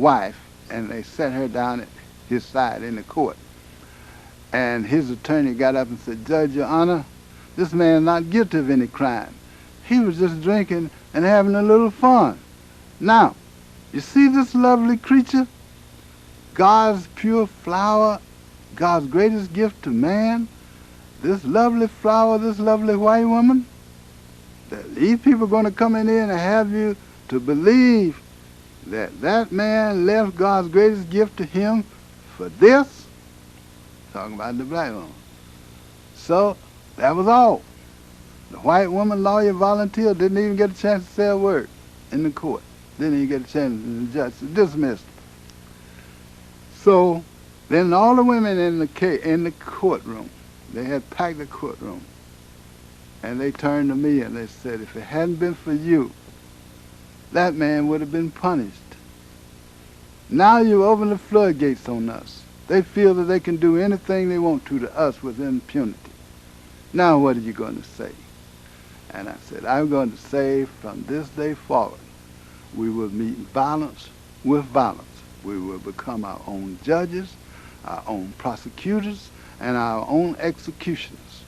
wife, and they sat her down at his side in the court. And his attorney got up and said, "Judge, Your Honor, this man is not guilty of any crime. He was just drinking and having a little fun. Now, you see this lovely creature? God's pure flower, God's greatest gift to man, this lovely flower, this lovely white woman, that these people are going to come in here and have you to believe that that man left God's greatest gift to him for this?" Talking about the black woman. So that was all. The white woman lawyer volunteer didn't even get a chance to say a word in the court. Didn't even get a chance, and the judge dismissed. So then all the women in the courtroom, they had packed the courtroom, and they turned to me and they said, "If it hadn't been for you, that man would have been punished. Now you open the floodgates on us. They feel that they can do anything they want to us with impunity. Now what are you going to say?" And I said, "I'm going to say from this day forward, we will meet violence with violence. We will become our own judges, our own prosecutors, and our own executioners.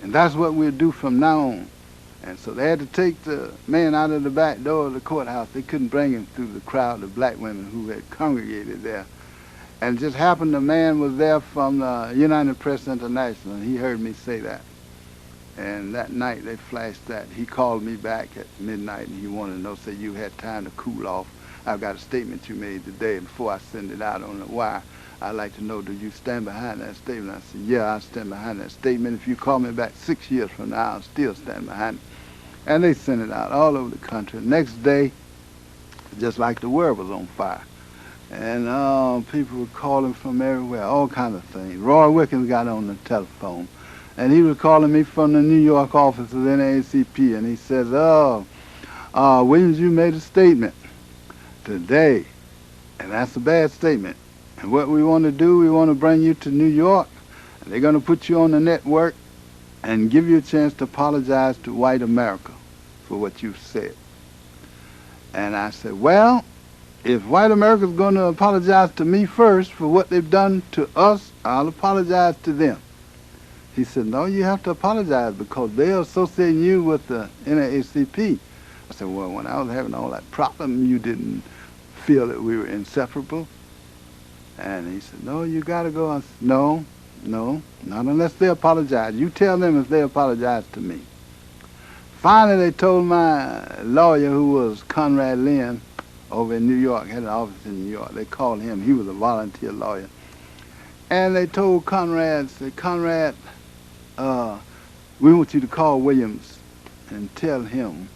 And that's what we'll do from now on." And so they had to take the man out of the back door of the courthouse. They couldn't bring him through the crowd of black women who had congregated there. And it just happened the man was there from the United Press International, and he heard me say that. And that night they flashed that. He called me back at midnight, and he wanted to know, say, "You had time to cool off. I've got a statement you made today, and before I send it out on the wire, I'd like to know, do you stand behind that statement?" I said, "Yeah, I stand behind that statement. If you call me back 6 years from now, I'll still stand behind it." And they sent it out all over the country. Next day, just like the world was on fire. And people were calling from everywhere, all kinds of things. Roy Wilkins got on the telephone, and he was calling me from the New York office of the NAACP, and he says, "Williams, you made a statement today, and that's a bad statement. And what we want to do, we want to bring you to New York, and they're going to put you on the network and give you a chance to apologize to white America for what you've said." And I said, "Well, if white America's going to apologize to me first for what they've done to us, I'll apologize to them." He said, "No, you have to apologize because they're associating you with the NAACP." I said, "Well, when I was having all that problem, you didn't feel that we were inseparable?" And he said, "No, you got to go." I said, No, not unless they apologize. You tell them if they apologize to me." Finally, they told my lawyer, who was Conrad Lynn, over in New York, had an office in New York. They called him. He was a volunteer lawyer. And they told Conrad, said, "Conrad, we want you to call Williams and tell him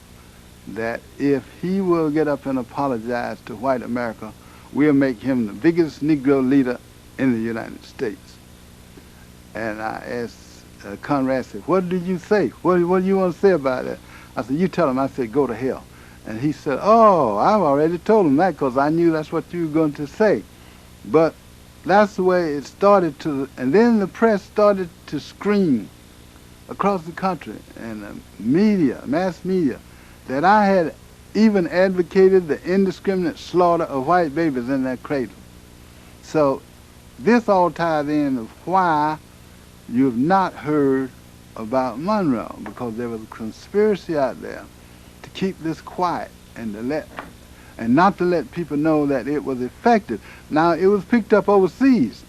that if he will get up and apologize to white America, we'll make him the biggest Negro leader in the United States." And I asked Conrad, said, "What did you say? What do you want to say about that?" I said, "You tell him." I said, "Go to hell." And he said, "Oh, I've already told him that because I knew that's what you were going to say." But that's the way it started to, and then the press started to scream across the country, and the media, mass media, that I had even advocated the indiscriminate slaughter of white babies in their cradle. So this all ties in of why you've not heard about Monroe, because there was a conspiracy out there to keep this quiet and not to let people know that it was effective. Now, it was picked up overseas.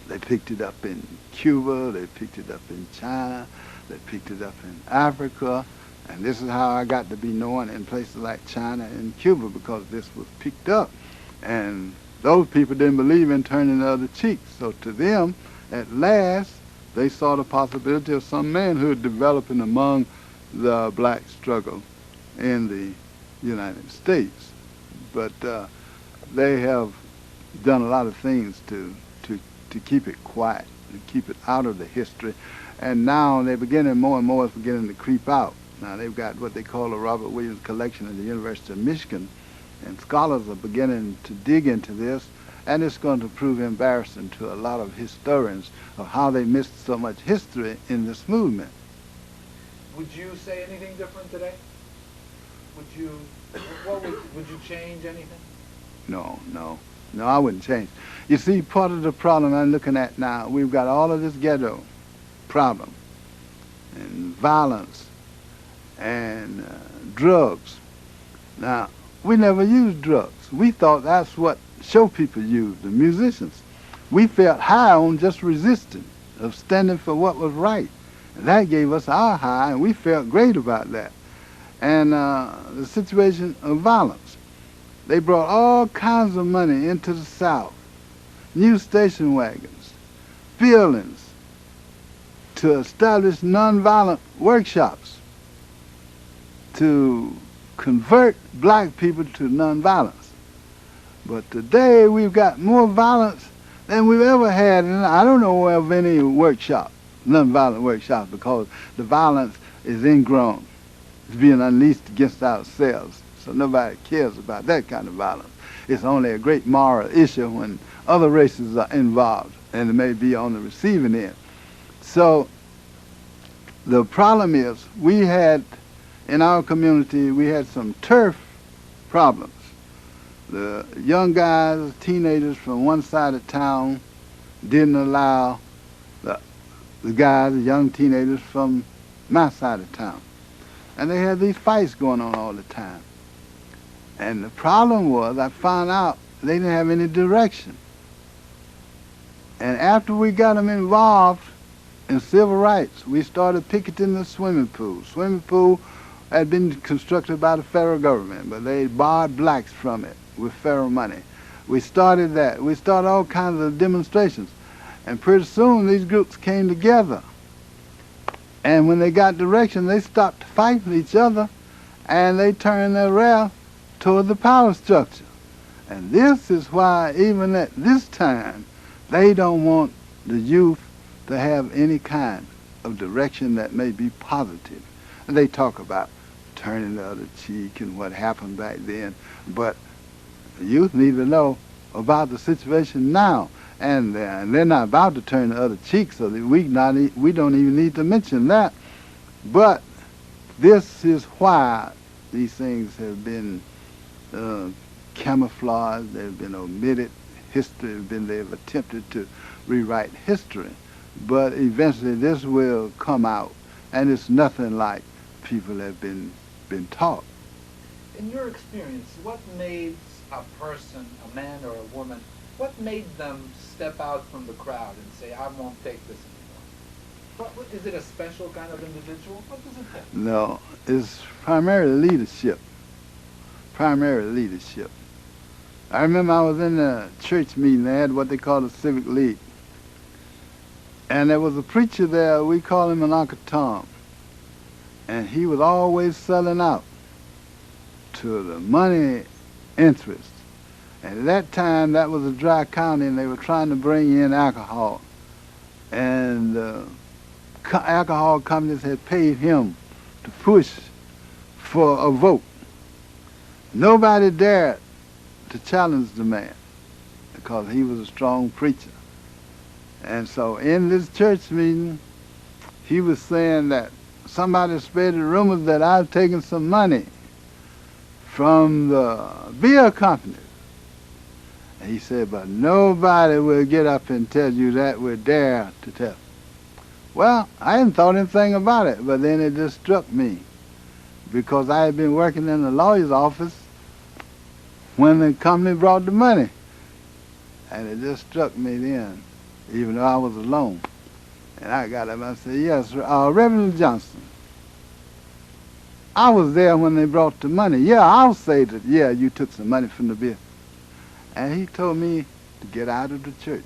They picked it up in Cuba, they picked it up in China, they picked it up in Africa, and this is how I got to be known in places like China and Cuba, because this was picked up. And those people didn't believe in turning the other cheek. So to them, at last, they saw the possibility of some manhood developing among the black struggle in the United States. But they have done a lot of things to keep it quiet, to keep it out of the history. And now they're beginning, more and more, it's beginning to creep out. Now they've got what they call the Robert Williams Collection at the University of Michigan, and scholars are beginning to dig into this, and it's going to prove embarrassing to a lot of historians of how they missed so much history in this movement. Would you say anything different today? Would you change anything? No, I wouldn't change. You see, part of the problem I'm looking at now, we've got all of this ghetto problem and violence and drugs. Now, we never used drugs. We thought that's what show people used, the musicians. We felt high on just resisting, of standing for what was right. And that gave us our high, and we felt great about that. And the situation of violence. They brought all kinds of money into the South, new station wagons, buildings, to establish nonviolent workshops, to convert black people to nonviolence. But today we've got more violence than we've ever had, and I don't know of any workshop, nonviolent workshops, because the violence is ingrown. It's being unleashed against ourselves. So nobody cares about that kind of violence. It's only a great moral issue when other races are involved and it may be on the receiving end. So the problem is we had, in our community, we had some turf problems. The young guys, teenagers from one side of town didn't allow the guys, the young teenagers from my side of town. And they had these fights going on all the time. And the problem was, I found out they didn't have any direction. And after we got them involved in civil rights, we started picketing the swimming pool. Swimming pool had been constructed by the federal government, but they barred blacks from it with federal money. We started that. We started all kinds of demonstrations. And pretty soon these groups came together. And when they got direction, they stopped fighting each other and they turned their wrath toward the power structure. And this is why, even at this time, they don't want the youth to have any kind of direction that may be positive. And they talk about turning the other cheek and what happened back then, but the youth need to know about the situation now. And they're not about to turn the other cheek, so that we don't even need to mention that. But this is why these things have been camouflaged, they've been omitted, they've attempted to rewrite history. But eventually this will come out, and it's nothing like people have been taught. In your experience, what made a person, a man or a woman, what made them step out from the crowd and say, I won't take this anymore? Is it a special kind of individual? What does it take? No, it's primarily leadership. Primarily leadership. I remember I was in a church meeting. They had what they called a civic league. And there was a preacher there, we call him an Uncle Tom. And he was always selling out to the money interest. And at that time, that was a dry county, and they were trying to bring in alcohol. And alcohol companies had paid him to push for a vote. Nobody dared to challenge the man because he was a strong preacher. And so in this church meeting, he was saying that somebody spread the rumors that I've taken some money from the beer companies. And he said, but nobody will get up and tell you that, will dare to tell. Well, I hadn't thought anything about it, but then it just struck me because I had been working in the lawyer's office when the company brought the money. And it just struck me then, even though I was alone. And I got up and I said, yes, Reverend Johnson, I was there when they brought the money. Yeah, I'll say that, yeah, you took some money from the beer. And he told me to get out of the church.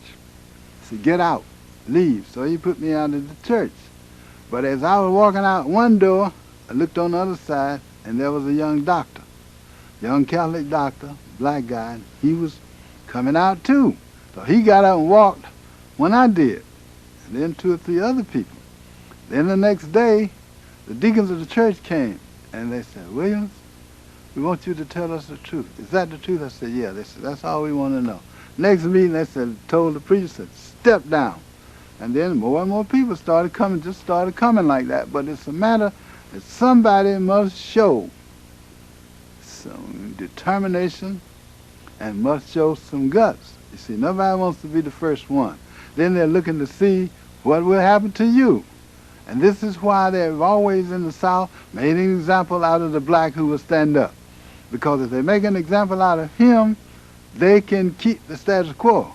He said, get out, leave. So he put me out of the church. But as I was walking out one door, I looked on the other side, and there was a young doctor, young Catholic doctor, black guy, and he was coming out too. So he got out and walked when I did, and then 2 or 3 other people. Then the next day, the deacons of the church came, and they said, Williams, we want you to tell us the truth. Is that the truth? I said, yeah. They said, that's all we want to know. Next meeting, they said, told the preacher, said, step down. And then more and more people started coming like that. But it's a matter that somebody must show some determination and must show some guts. You see, nobody wants to be the first one. Then they're looking to see what will happen to you. And this is why they've always in the South made an example out of the black who will stand up. Because if they make an example out of him, they can keep the status quo.